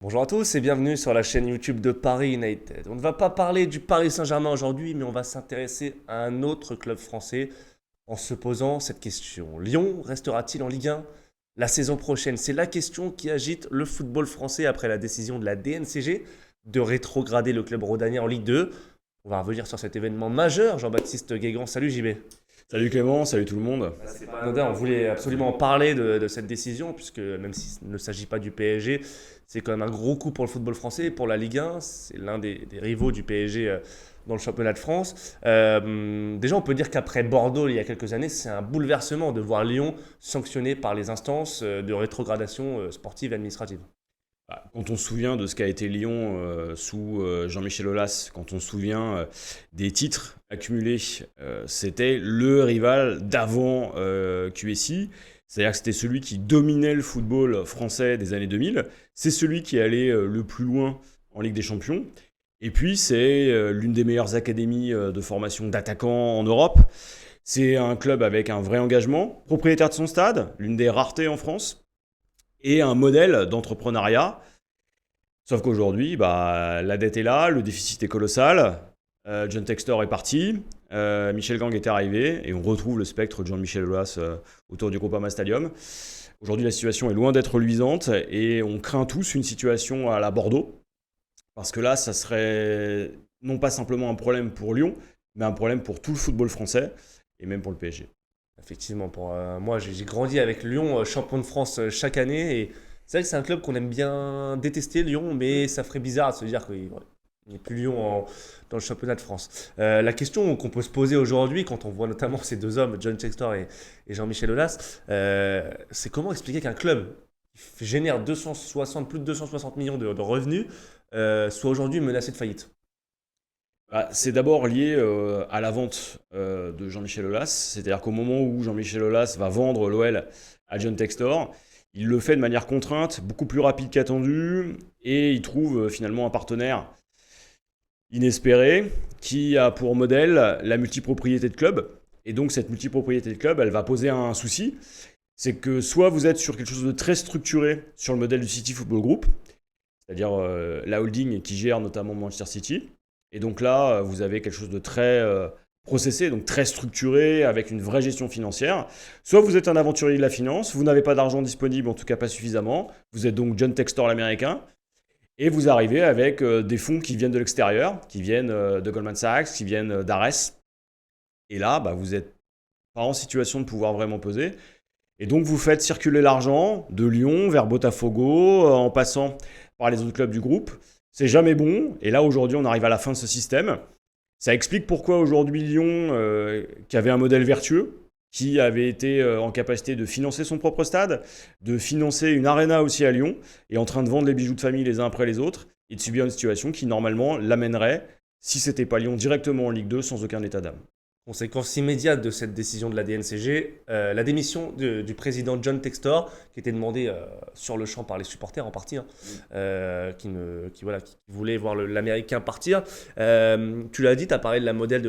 Bonjour à tous et bienvenue sur la chaîne YouTube de Paris United. On ne va pas parler du Paris Saint-Germain aujourd'hui, mais on va s'intéresser à un autre club français en se posant cette question. Lyon restera-t-il en Ligue 1 la saison prochaine? C'est la question qui agite le football français après la décision de la DNCG de rétrograder le club rhodanien en Ligue 2. On va revenir sur cet événement majeur. Jean-Baptiste Guégan, salut JB. Salut Clément, salut tout le monde. C'est pas anodin, on voulait absolument parler de cette décision, puisque même s'il ne s'agit pas du PSG, c'est quand même un gros coup pour le football français et pour la Ligue 1. C'est l'un des rivaux du PSG dans le championnat de France. Déjà, on peut dire qu'après Bordeaux, il y a quelques années, c'est un bouleversement de voir Lyon sanctionné par les instances de rétrogradation sportive et administrative. Quand on se souvient de ce qu'a été Lyon sous Jean-Michel Aulas, quand on se souvient des titres accumulés, c'était le rival d'avant QSI. C'est-à-dire que c'était celui qui dominait le football français des années 2000. C'est celui qui allait le plus loin en Ligue des Champions. Et puis, c'est l'une des meilleures académies de formation d'attaquants en Europe. C'est un club avec un vrai engagement, propriétaire de son stade, l'une des raretés en France, et un modèle d'entrepreneuriat. Sauf qu'aujourd'hui, la dette est là, le déficit est colossal. John Textor est parti, Michel Gang est arrivé, et on retrouve le spectre de Jean-Michel Aulas autour du Groupama Stadium. Aujourd'hui, la situation est loin d'être luisante, et on craint tous une situation à la Bordeaux, parce que là, ça serait non pas simplement un problème pour Lyon, mais un problème pour tout le football français, et même pour le PSG. Effectivement, pour moi, j'ai grandi avec Lyon, champion de France chaque année. Et c'est vrai que c'est un club qu'on aime bien détester, Lyon, mais ça ferait bizarre de se dire qu'il n'y a plus Lyon dans le championnat de France. La question qu'on peut se poser aujourd'hui, quand on voit notamment ces deux hommes, John Textor et Jean-Michel Aulas, c'est comment expliquer qu'un club qui génère 260, plus de 260 millions de revenus soit aujourd'hui menacé de faillite. C'est d'abord lié à la vente de Jean-Michel Aulas. C'est-à-dire qu'au moment où Jean-Michel Aulas va vendre l'OL à John Textor, il le fait de manière contrainte, beaucoup plus rapide qu'attendu, et il trouve finalement un partenaire inespéré qui a pour modèle la multipropriété de club. Et donc cette multipropriété de club, elle va poser un souci. C'est que soit vous êtes sur quelque chose de très structuré sur le modèle du City Football Group, c'est-à-dire la holding qui gère notamment Manchester City. Et donc là, vous avez quelque chose de très processé, donc très structuré, avec une vraie gestion financière. Soit vous êtes un aventurier de la finance, vous n'avez pas d'argent disponible, en tout cas pas suffisamment. Vous êtes donc John Textor l'américain. Et vous arrivez avec des fonds qui viennent de l'extérieur, qui viennent de Goldman Sachs, qui viennent d'Ares. Et là, vous n'êtes pas en situation de pouvoir vraiment peser. Et donc vous faites circuler l'argent de Lyon vers Botafogo, en passant par les autres clubs du groupe. C'est jamais bon. Et là, aujourd'hui, on arrive à la fin de ce système. Ça explique pourquoi aujourd'hui Lyon, qui avait un modèle vertueux, qui avait été en capacité de financer son propre stade, de financer une arena aussi à Lyon, est en train de vendre les bijoux de famille les uns après les autres, et de subir une situation qui, normalement, l'amènerait, si c'était pas Lyon, directement en Ligue 2, sans aucun état d'âme. Conséquence immédiate de cette décision de la DNCG, la démission du président John Textor, qui était demandé sur le champ par les supporters en partie, qui voulait voir l'Américain partir. Tu l'as dit, tu as parlé du modèle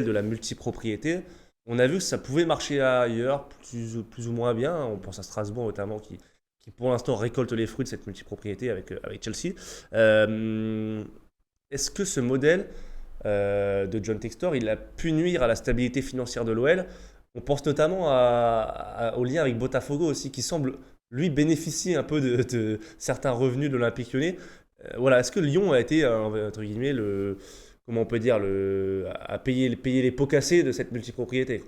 de la multipropriété. On a vu que ça pouvait marcher ailleurs, plus ou moins bien. On pense à Strasbourg notamment, qui pour l'instant récolte les fruits de cette multipropriété avec Chelsea. Est-ce que ce modèle de John Textor, il a pu nuire à la stabilité financière de l'OL? On pense notamment au lien avec Botafogo aussi, qui semble lui bénéficier un peu de certains revenus de l'Olympique Lyonnais. Voilà, est-ce que Lyon a été, entre guillemets, comment on peut dire, à payer les pots cassés de cette multipropriété?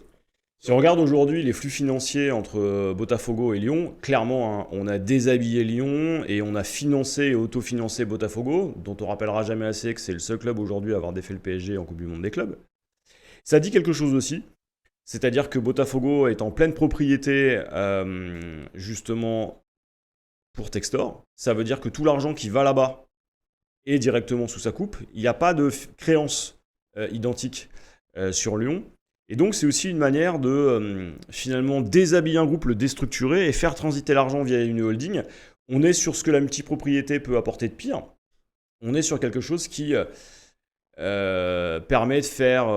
Si on regarde aujourd'hui les flux financiers entre Botafogo et Lyon, clairement, hein, on a déshabillé Lyon et on a financé et autofinancé Botafogo, dont on rappellera jamais assez que c'est le seul club aujourd'hui à avoir défait le PSG en Coupe du Monde des clubs. Ça dit quelque chose aussi, c'est-à-dire que Botafogo est en pleine propriété justement pour Textor. Ça veut dire que tout l'argent qui va là-bas est directement sous sa coupe. Il n'y a pas de créance identique sur Lyon. Et donc, c'est aussi une manière de finalement déshabiller un groupe, le déstructurer et faire transiter l'argent via une holding. On est sur ce que la multipropriété peut apporter de pire. On est sur quelque chose qui permet de faire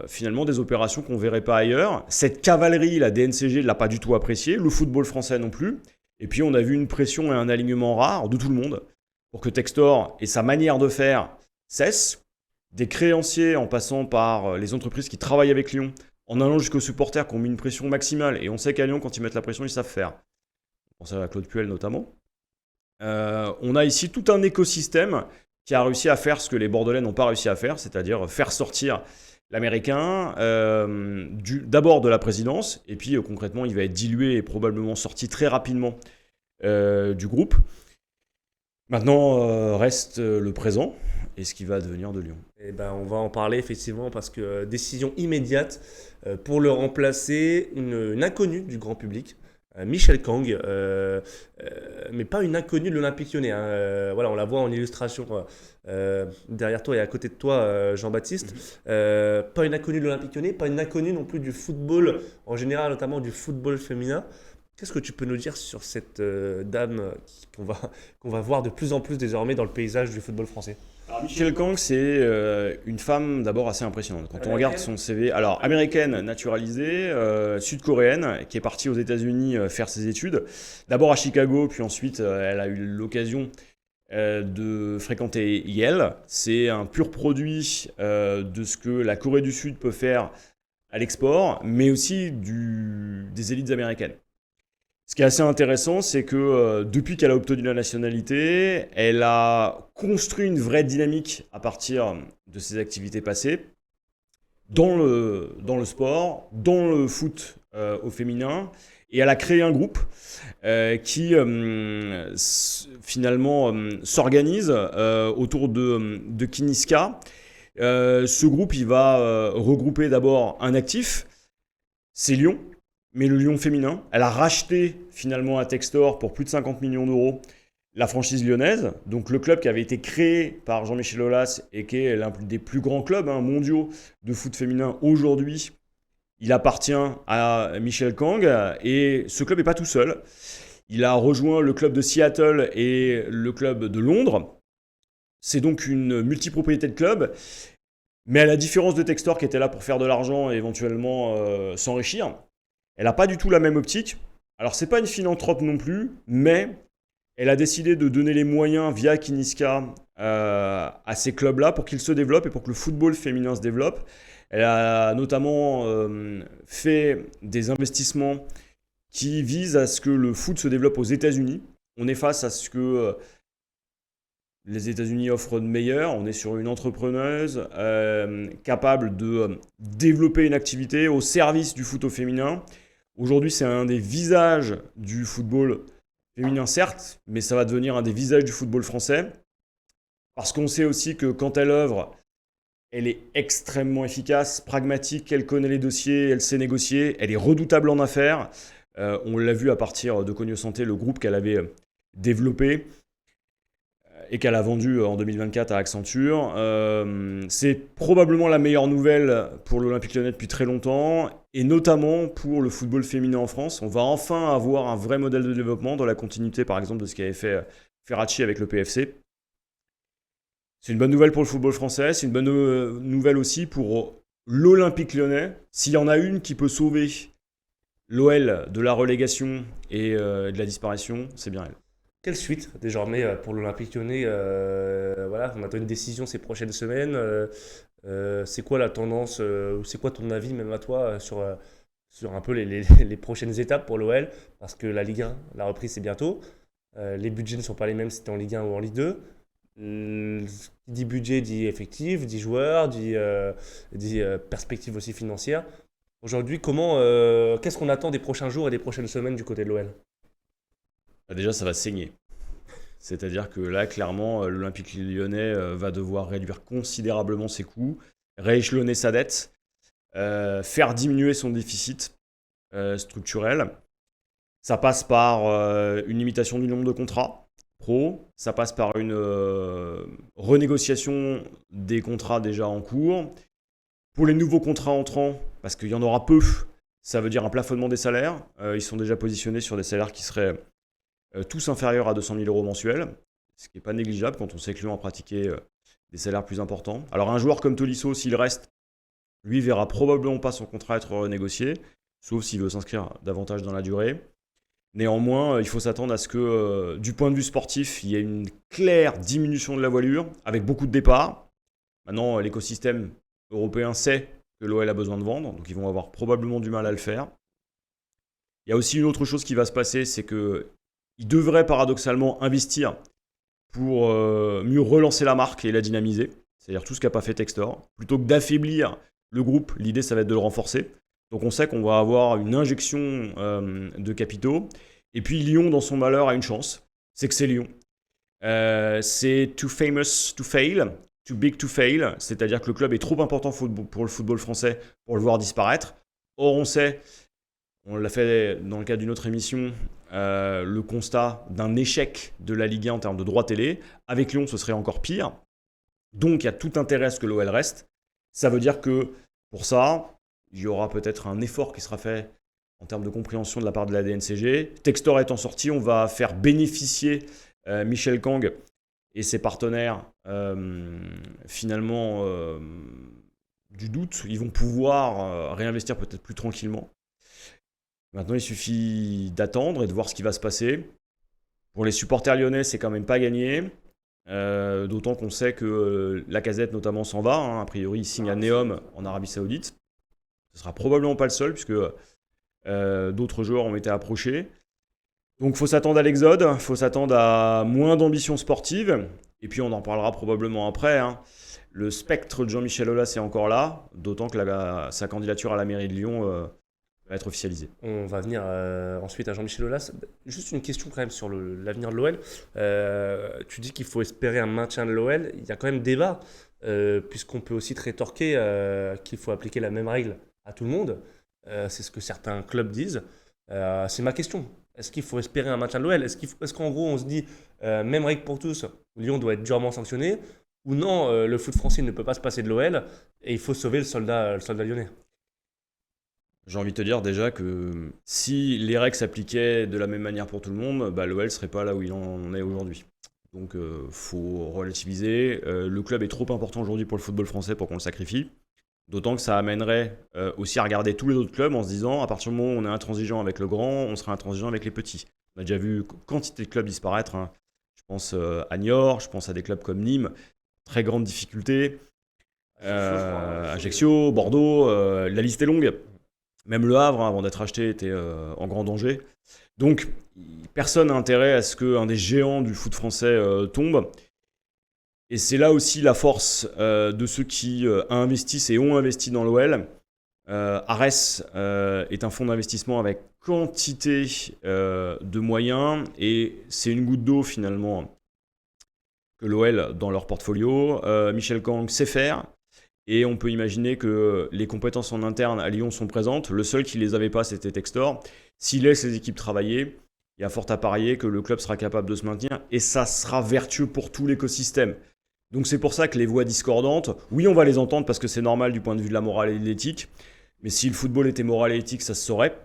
finalement des opérations qu'on ne verrait pas ailleurs. Cette cavalerie, la DNCG ne l'a pas du tout appréciée, le football français non plus. Et puis on a vu une pression et un alignement rare de tout le monde pour que Textor et sa manière de faire cessent. Des créanciers en passant par les entreprises qui travaillent avec Lyon, en allant jusqu'aux supporters qui ont mis une pression maximale. Et on sait qu'à Lyon, quand ils mettent la pression, ils savent faire. On pense à Claude Puel notamment. On a ici tout un écosystème qui a réussi à faire ce que les Bordelais n'ont pas réussi à faire, c'est-à-dire faire sortir l'Américain d'abord de la présidence, et puis concrètement, il va être dilué et probablement sorti très rapidement du groupe. Maintenant, reste le présent et ce qui va devenir de Lyon. Eh ben, on va en parler effectivement parce que décision immédiate pour le remplacer, une inconnue du grand public. Michel Kang, mais pas une inconnue de l'Olympique Lyonnais. Voilà, on la voit en illustration derrière toi et à côté de toi, Jean-Baptiste. Pas une inconnue de l'Olympique Lyonnais, pas une inconnue non plus du football en général, notamment du football féminin. Qu'est-ce que tu peux nous dire sur cette dame qu'on va voir de plus en plus désormais dans le paysage du football français? Alors, Michel Kang, c'est une femme d'abord assez impressionnante. Quand on regarde son CV, alors américaine naturalisée, sud-coréenne, qui est partie aux États-Unis faire ses études, d'abord à Chicago, puis ensuite elle a eu l'occasion de fréquenter Yale. C'est un pur produit de ce que la Corée du Sud peut faire à l'export, mais aussi des élites américaines. Ce qui est assez intéressant, c'est que depuis qu'elle a obtenu la nationalité, elle a construit une vraie dynamique à partir de ses activités passées dans le sport, dans le foot au féminin, et elle a créé un groupe qui finalement s'organise autour de Kiniska. Ce groupe, il va regrouper d'abord un actif, c'est Lyon. Mais le Lyon féminin, elle a racheté finalement à Textor pour plus de 50 millions d'euros la franchise lyonnaise, donc le club qui avait été créé par Jean-Michel Aulas et qui est l'un des plus grands clubs mondiaux de foot féminin aujourd'hui. Il appartient à Michel Kang et ce club n'est pas tout seul. Il a rejoint le club de Seattle et le club de Londres. C'est donc une multipropriété de club, mais à la différence de Textor qui était là pour faire de l'argent et éventuellement s'enrichir, elle n'a pas du tout la même optique. Alors, ce n'est pas une philanthrope non plus, mais elle a décidé de donner les moyens via Kiniska à ces clubs-là pour qu'ils se développent et pour que le football féminin se développe. Elle a notamment fait des investissements qui visent à ce que le foot se développe aux États-Unis. On est face à ce que les États-Unis offrent de meilleur. On est sur une entrepreneuse capable de développer une activité au service du foot au féminin. Aujourd'hui, c'est un des visages du football féminin, certes, mais ça va devenir un des visages du football français. Parce qu'on sait aussi que quand elle œuvre, elle est extrêmement efficace, pragmatique, elle connaît les dossiers, elle sait négocier, elle est redoutable en affaires. On l'a vu à partir de Cogno Santé, le groupe qu'elle avait développé et qu'elle a vendu en 2024 à Accenture. C'est probablement la meilleure nouvelle pour l'Olympique Lyonnais depuis très longtemps, et notamment pour le football féminin en France. On va enfin avoir un vrai modèle de développement dans la continuité, par exemple, de ce qu'avait fait Ferracci avec le PFC. C'est une bonne nouvelle pour le football français, c'est une bonne nouvelle aussi pour l'Olympique Lyonnais. S'il y en a une qui peut sauver l'OL de la relégation et de la disparition, c'est bien elle. Quelle suite désormais pour l'Olympique Lyonnais? Voilà, on attend une décision ces prochaines semaines. C'est quoi la tendance, ou c'est quoi ton avis même à toi sur un peu les prochaines étapes pour l'OL? Parce que la Ligue 1, la reprise c'est bientôt. Les budgets ne sont pas les mêmes si tu es en Ligue 1 ou en Ligue 2. Qui dit budget dit effectif, dit joueur, dit perspective aussi financière. Aujourd'hui, qu'est-ce qu'on attend des prochains jours et des prochaines semaines du côté de l'OL? Déjà, ça va saigner. C'est-à-dire que là, clairement, l'Olympique Lyonnais va devoir réduire considérablement ses coûts, rééchelonner sa dette, faire diminuer son déficit structurel. Ça passe par une limitation du nombre de contrats pro, ça passe par une renégociation des contrats déjà en cours. Pour les nouveaux contrats entrants, parce qu'il y en aura peu, ça veut dire un plafonnement des salaires. Ils sont déjà positionnés sur des salaires qui seraient tous inférieurs à 200 000 euros mensuels, ce qui n'est pas négligeable quand on sait que Lyon a pratiqué des salaires plus importants. Alors un joueur comme Tolisso, s'il reste, lui verra probablement pas son contrat être renégocié, sauf s'il veut s'inscrire davantage dans la durée. Néanmoins, il faut s'attendre à ce que, du point de vue sportif, il y ait une claire diminution de la voilure, avec beaucoup de départs. Maintenant, l'écosystème européen sait que l'OL a besoin de vendre, donc ils vont avoir probablement du mal à le faire. Il y a aussi une autre chose qui va se passer, c'est qu'ils devraient paradoxalement investir pour mieux relancer la marque et la dynamiser. C'est-à-dire tout ce qu'a pas fait Textor. Plutôt que d'affaiblir le groupe, l'idée, ça va être de le renforcer. Donc on sait qu'on va avoir une injection de capitaux. Et puis Lyon, dans son malheur, a une chance. C'est que c'est Lyon. C'est too famous to fail, too big to fail. C'est-à-dire que le club est trop important pour le football français pour le voir disparaître. Or, on sait, on l'a fait dans le cadre d'une autre émission, le constat d'un échec de la Ligue 1 en termes de droits télé. Avec Lyon, ce serait encore pire. Donc, il y a tout intérêt à ce que l'OL reste. Ça veut dire que, pour ça, il y aura peut-être un effort qui sera fait en termes de compréhension de la part de la DNCG. Textor étant sorti, on va faire bénéficier Michel Kang et ses partenaires, finalement, du doute. Ils vont pouvoir réinvestir peut-être plus tranquillement. Maintenant, il suffit d'attendre et de voir ce qui va se passer. Pour les supporters lyonnais, c'est quand même pas gagné. D'autant qu'on sait que Lacazette notamment s'en va. A priori, il signe à Neom en Arabie Saoudite. Ce sera probablement pas le seul, puisque d'autres joueurs ont été approchés. Donc, il faut s'attendre à l'exode. Il faut s'attendre à moins d'ambition sportive. Et puis, on en parlera probablement après. Le spectre de Jean-Michel Aulas est encore là. D'autant que sa candidature à la mairie de Lyon va être officialisée. On va venir ensuite à Jean-Michel Aulas. Juste une question quand même sur l'avenir de l'OL. Tu dis qu'il faut espérer un maintien de l'OL. Il y a quand même débat, puisqu'on peut aussi te rétorquer qu'il faut appliquer la même règle à tout le monde. C'est ce que certains clubs disent. C'est ma question. Est-ce qu'il faut espérer un maintien de l'OL ? Est-ce qu'en gros on se dit même règle pour tous, Lyon doit être durement sanctionné, ou non, le foot français ne peut pas se passer de l'OL et il faut sauver le soldat lyonnais ? J'ai envie de te dire déjà que si les règles s'appliquaient de la même manière pour tout le monde, l'OL ne serait pas là où il en est aujourd'hui. Donc faut relativiser. Le club est trop important aujourd'hui pour le football français pour qu'on le sacrifie. D'autant que ça amènerait aussi à regarder tous les autres clubs en se disant, à partir du moment où on est intransigeant avec le grand, on sera intransigeant avec les petits. On a déjà vu quantité de clubs disparaître. Je pense à Niort, je pense à des clubs comme Nîmes, très grande difficulté. Ajaccio, Bordeaux, la liste est longue. Même le Havre, avant d'être acheté, était en grand danger. Donc, personne n'a intérêt à ce qu'un des géants du foot français tombe. Et c'est là aussi la force de ceux qui investissent et ont investi dans l'OL. Ares est un fonds d'investissement avec quantité de moyens. Et c'est une goutte d'eau, finalement, que l'OL dans leur portfolio. Michel Kang sait faire. Et on peut imaginer que les compétences en interne à Lyon sont présentes. Le seul qui ne les avait pas, c'était Textor. S'il laisse les équipes travailler, il y a fort à parier que le club sera capable de se maintenir. Et ça sera vertueux pour tout l'écosystème. Donc c'est pour ça que les voix discordantes, oui, on va les entendre parce que c'est normal du point de vue de la morale et de l'éthique. Mais si le football était moral et éthique, ça se saurait.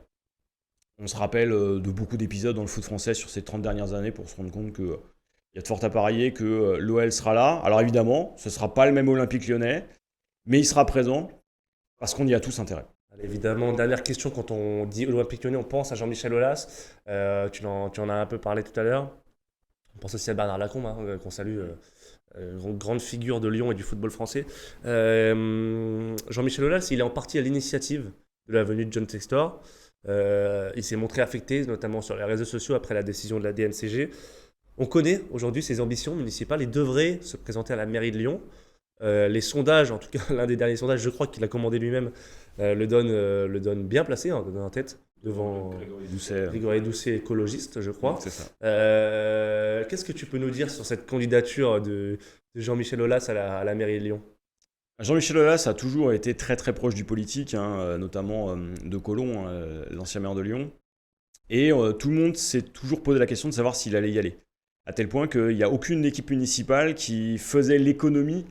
On se rappelle de beaucoup d'épisodes dans le foot français sur ces 30 dernières années pour se rendre compte qu'il y a de fort à parier que l'OL sera là. Alors évidemment, ce ne sera pas le même Olympique lyonnais. Mais il sera présent parce qu'on y a tous intérêt. Évidemment, dernière question, quand on dit Olympique Lyonnais, on pense à Jean-Michel Aulas. Tu en as un peu parlé tout à l'heure. On pense aussi à Bernard Lacombe, qu'on salue, grande figure de Lyon et du football français. Jean-Michel Aulas, il est en partie à l'initiative de la venue de John Textor. Il s'est montré affecté, notamment sur les réseaux sociaux, après la décision de la DNCG. On connaît aujourd'hui ses ambitions municipales. Il devrait se présenter à la mairie de Lyon. Les sondages, en tout cas l'un des derniers sondages, je crois qu'il a commandé lui-même, le donne bien placé, le donne en tête devant Grégory Doucet, écologiste, je crois. C'est ça. Qu'est-ce que tu peux nous dire sur cette candidature de Jean-Michel Aulas à la mairie de Lyon ? Jean-Michel Aulas a toujours été très très proche du politique, notamment de Collomb, l'ancien maire de Lyon. Et tout le monde s'est toujours posé la question de savoir s'il allait y aller. À tel point qu'il n'y a aucune équipe municipale qui faisait l'économie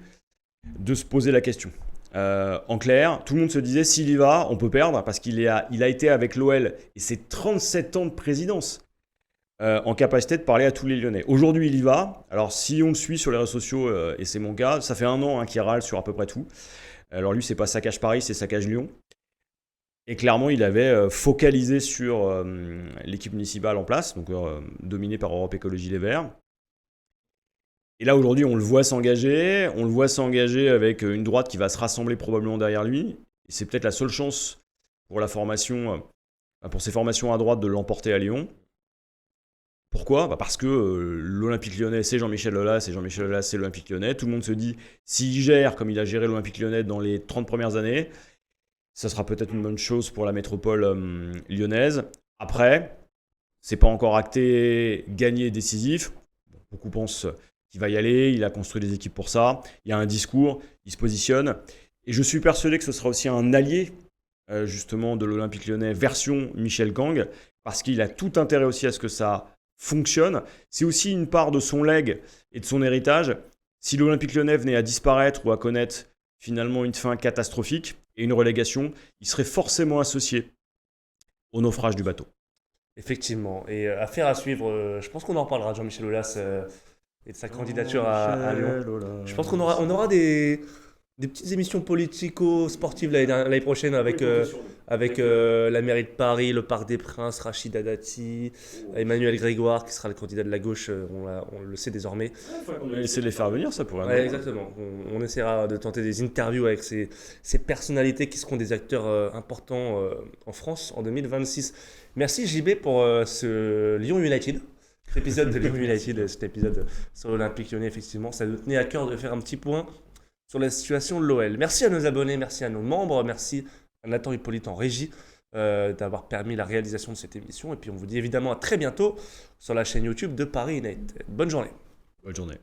de se poser la question. En clair, tout le monde se disait, s'il y va, on peut perdre, parce qu'il a été avec l'OL, et c'est 37 ans de présidence, en capacité de parler à tous les Lyonnais. Aujourd'hui, il y va. Alors, si on le suit sur les réseaux sociaux, et c'est mon cas, ça fait 1 an qu'il râle sur à peu près tout. Alors lui, c'est pas Saccage Paris, c'est Saccage Lyon. Et clairement, il avait focalisé sur l'équipe municipale en place, donc dominée par Europe Écologie Les Verts. Et là, aujourd'hui, on le voit s'engager. On le voit s'engager avec une droite qui va se rassembler probablement derrière lui. Et c'est peut-être la seule chance pour la formation, pour ces formations à droite de l'emporter à Lyon. Pourquoi ? Parce que l'Olympique Lyonnais, c'est Jean-Michel Aulas, et Jean-Michel Aulas, c'est l'Olympique Lyonnais. Tout le monde se dit, s'il gère comme il a géré l'Olympique Lyonnais dans les 30 premières années, ça sera peut-être une bonne chose pour la métropole lyonnaise. Après, c'est pas encore acté, gagné, décisif. Beaucoup pensent qu'il va y aller, il a construit des équipes pour ça. Il y a un discours, il se positionne. Et je suis persuadé que ce sera aussi un allié, justement, de l'Olympique Lyonnais version Michel Gang, parce qu'il a tout intérêt aussi à ce que ça fonctionne. C'est aussi une part de son legs et de son héritage. Si l'Olympique Lyonnais venait à disparaître ou à connaître finalement une fin catastrophique et une relégation, il serait forcément associé au naufrage du bateau. Effectivement. Et affaire à suivre, je pense qu'on en reparlera de Jean-Michel Aulas et de sa candidature à Lyon. Je pense qu'on aura des petites émissions politico-sportives l'année prochaine avec la mairie de Paris, le Parc des Princes, Rachida Dati, Emmanuel Grégoire qui sera le candidat de la gauche, on le sait désormais. On va essayer de les faire venir, ça pourrait. Ouais, exactement. On essaiera de tenter des interviews avec ces personnalités qui seront des acteurs importants en France en 2026. Merci JB pour ce Lyon United. Cet épisode de Lyon United, cet épisode sur l'Olympique Lyonnais, effectivement. Ça nous tenait à cœur de faire un petit point sur la situation de l'OL. Merci à nos abonnés, merci à nos membres, merci à Nathan Hippolyte en régie d'avoir permis la réalisation de cette émission. Et puis on vous dit évidemment à très bientôt sur la chaîne YouTube de Paris United. Bonne journée. Bonne journée.